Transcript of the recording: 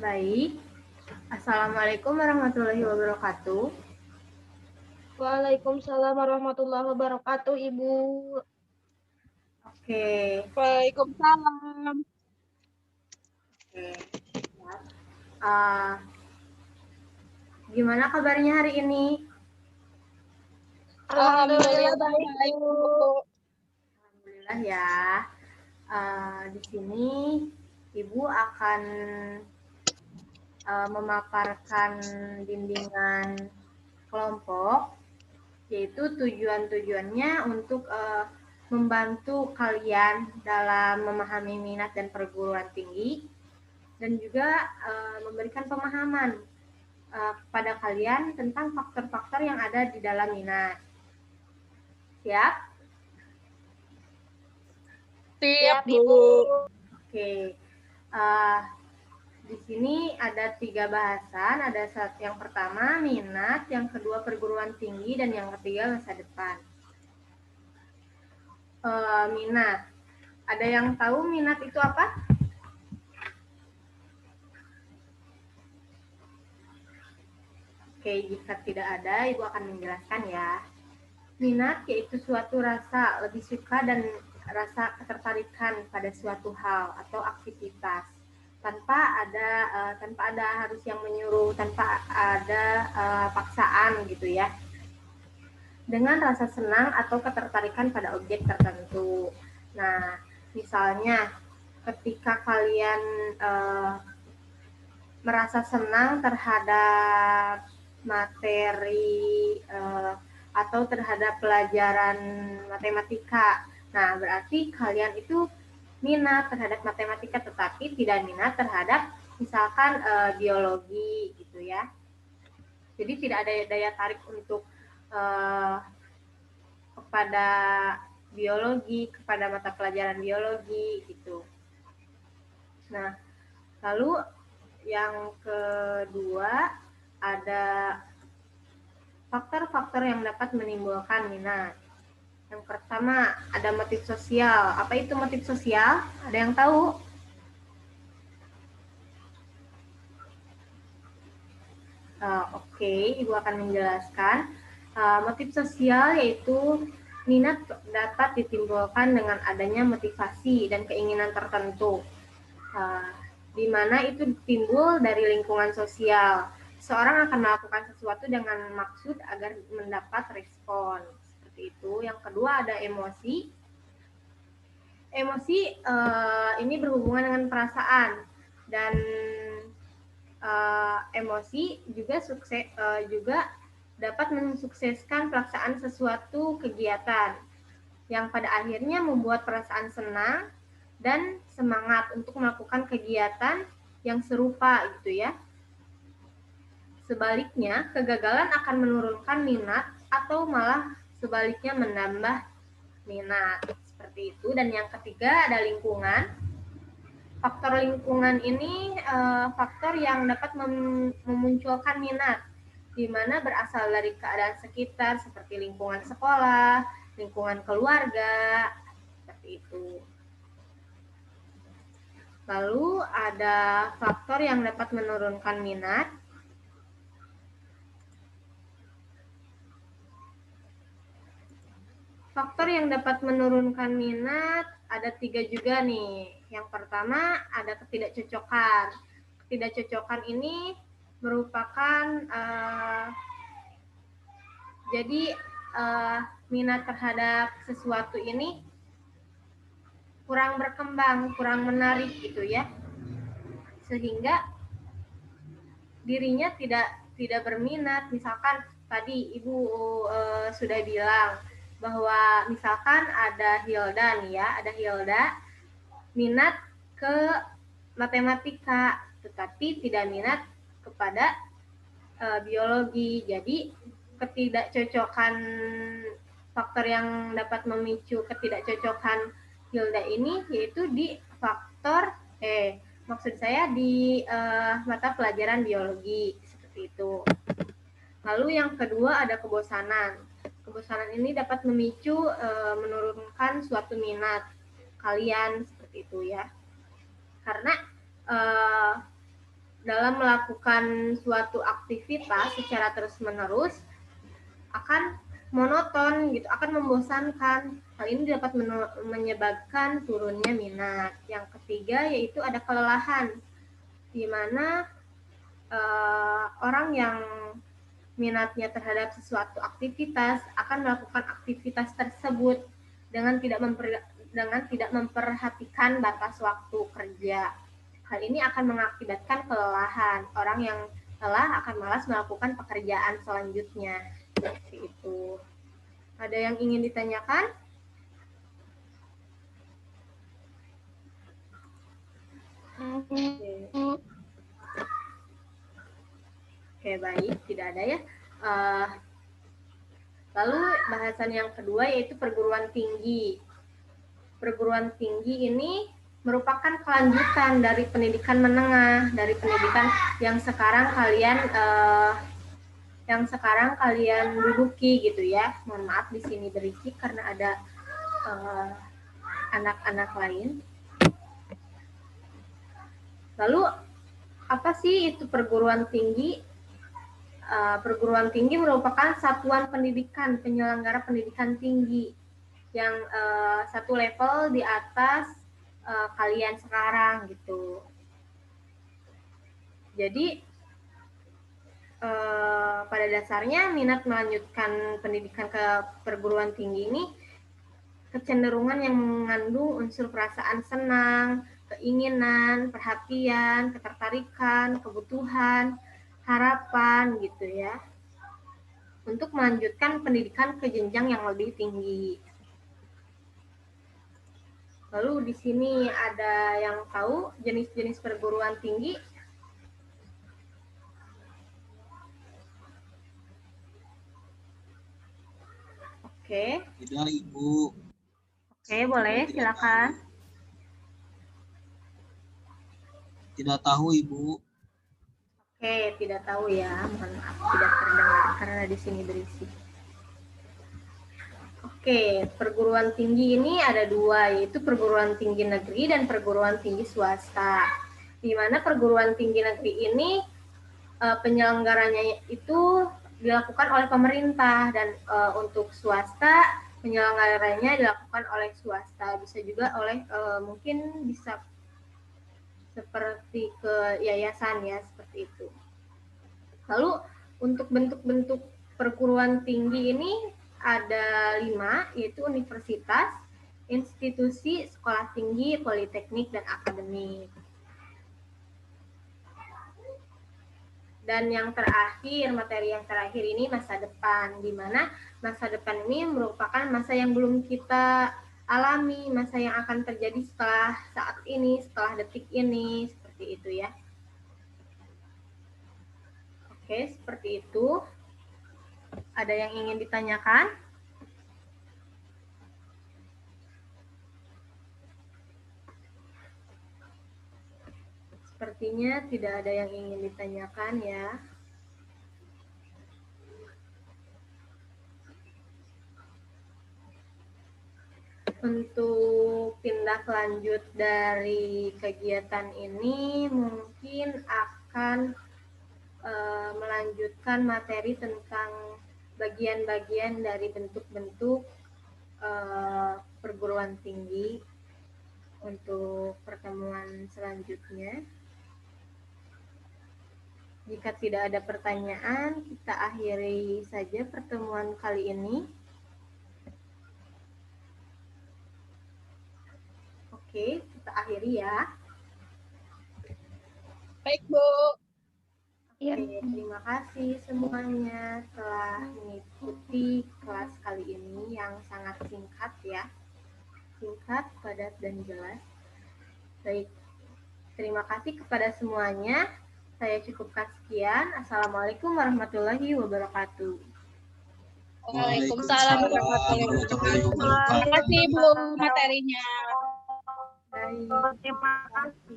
Baik. Assalamualaikum warahmatullahi wabarakatuh. Waalaikumsalam warahmatullahi wabarakatuh, Ibu. Oke. Waalaikumsalam. Oke. Uh, Gimana kabarnya hari ini? Alhamdulillah baik, Bu. Alhamdulillah ya. Di sini Ibu akan memaparkan bimbingan kelompok, yaitu tujuan-tujuannya untuk membantu kalian dalam memahami minat dan perguruan tinggi, dan juga memberikan pemahaman kepada kalian tentang faktor-faktor yang ada di dalam minat. Siap? Siap, Bu. Oke. Di sini ada 3 bahasan. Ada yang pertama minat, yang kedua perguruan tinggi, dan yang ketiga masa depan. Minat. Ada yang tahu minat itu apa? Oke, jika tidak ada, Ibu akan menjelaskan ya. Minat yaitu suatu rasa lebih suka dan rasa ketertarikan pada suatu hal atau aktivitas tanpa ada harus yang menyuruh, tanpa ada paksaan gitu ya. Dengan rasa senang atau ketertarikan pada objek tertentu. Nah, misalnya ketika kalian merasa senang terhadap materi atau terhadap pelajaran matematika. Nah, berarti kalian itu minat terhadap matematika tetapi tidak minat terhadap misalkan biologi gitu ya. Jadi tidak ada daya tarik untuk kepada biologi, kepada mata pelajaran biologi gitu. Nah, lalu yang kedua ada faktor-faktor yang dapat menimbulkan minat. Yang pertama ada motif sosial. Apa itu motif sosial? Ada yang tahu? Oke, Ibu akan menjelaskan. Motif sosial yaitu minat dapat ditimbulkan dengan adanya motivasi dan keinginan tertentu, di mana itu timbul dari lingkungan sosial. Seorang akan melakukan sesuatu dengan maksud agar mendapat respon. Seperti itu. Yang kedua ada emosi. Emosi ini berhubungan dengan perasaan, dan emosi juga dapat mensukseskan pelaksanaan sesuatu kegiatan yang pada akhirnya membuat perasaan senang dan semangat untuk melakukan kegiatan yang serupa gitu ya. Sebaliknya, kegagalan akan menurunkan minat atau malah sebaliknya menambah minat. Seperti itu. Dan yang ketiga ada lingkungan. Faktor lingkungan ini faktor yang dapat memunculkan minat, di mana berasal dari keadaan sekitar seperti lingkungan sekolah, lingkungan keluarga, seperti itu. Lalu ada faktor yang dapat menurunkan minat. Faktor yang dapat menurunkan minat ada 3 juga nih. Yang pertama ada ketidakcocokan. Ketidakcocokan ini merupakan jadi minat terhadap sesuatu ini kurang berkembang, kurang menarik gitu ya, sehingga dirinya tidak berminat. Misalkan tadi Ibu sudah bilang bahwa misalkan ada Hilda nih ya, ada Hilda minat ke matematika tetapi tidak minat kepada biologi. Jadi ketidakcocokan, faktor yang dapat memicu ketidakcocokan Hilda ini yaitu di faktor maksud saya di mata pelajaran biologi, seperti itu. Lalu yang kedua ada kebosanan. Kebosanan ini dapat memicu menurunkan suatu minat kalian, seperti itu ya. Karena dalam melakukan suatu aktivitas secara terus-menerus akan monoton gitu, akan membosankan. Hal ini dapat menyebabkan turunnya minat. Yang ketiga yaitu ada kelelahan, di mana orang yang minatnya terhadap sesuatu aktivitas akan melakukan aktivitas tersebut dengan tidak memperhatikan batas waktu kerja. Hal ini akan mengakibatkan kelelahan. Orang yang lelah akan malas melakukan pekerjaan selanjutnya. Seperti itu. Ada yang ingin ditanyakan? Oke, baik. Tidak ada ya. Lalu bahasan yang kedua yaitu perguruan tinggi. Perguruan tinggi ini merupakan kelanjutan dari pendidikan menengah, dari pendidikan yang sekarang kalian duduki gitu ya. Mohon maaf di sini berisik karena ada anak-anak lain. Lalu apa sih itu perguruan tinggi? Perguruan tinggi merupakan satuan pendidikan, penyelenggara pendidikan tinggi yang satu level di atas kalian sekarang gitu. Jadi pada dasarnya minat melanjutkan pendidikan ke perguruan tinggi ini kecenderungan yang mengandung unsur perasaan senang, keinginan, perhatian, ketertarikan, kebutuhan, harapan gitu ya, untuk melanjutkan pendidikan ke jenjang yang lebih tinggi. Lalu di sini ada yang tahu jenis-jenis perguruan tinggi? Oke. Tidak, Ibu. Oke, boleh, silakan. Tidak tahu, Ibu. Oke, tidak tahu ya. Mohon maaf, tidak terdengar karena di sini berisik. Oke, perguruan tinggi ini ada dua, yaitu perguruan tinggi negeri dan perguruan tinggi swasta. Di mana perguruan tinggi negeri ini penyelenggaranya itu dilakukan oleh pemerintah, dan untuk swasta penyelenggaranya dilakukan oleh swasta, bisa juga oleh mungkin bisa seperti ke yayasan ya, seperti itu. Lalu untuk bentuk-bentuk perguruan tinggi ini ada 5, yaitu universitas, institusi, sekolah tinggi, politeknik, dan akademik. Dan yang terakhir, materi yang terakhir ini masa depan, di mana masa depan ini merupakan masa yang belum kita alami, masa yang akan terjadi setelah saat ini, setelah detik ini, seperti itu ya. Oke, seperti itu. Ada yang ingin ditanyakan? Sepertinya tidak ada yang ingin ditanyakan ya. Untuk tindak lanjut dari kegiatan ini mungkin akan melanjutkan materi tentang bagian-bagian dari bentuk-bentuk perguruan tinggi untuk pertemuan selanjutnya. Jika tidak ada pertanyaan, kita akhiri saja pertemuan kali ini. Oke, kita akhiri ya. Baik, Bu. Oke, terima kasih semuanya telah mengikuti kelas kali ini yang sangat singkat ya. Singkat, padat, dan jelas. Baik, terima kasih kepada semuanya. Saya cukupkan sekian. Assalamualaikum warahmatullahi wabarakatuh. Waalaikumsalam warahmatullahi wabarakatuh. Terima kasih, Bu, materinya. Baik. Terima kasih.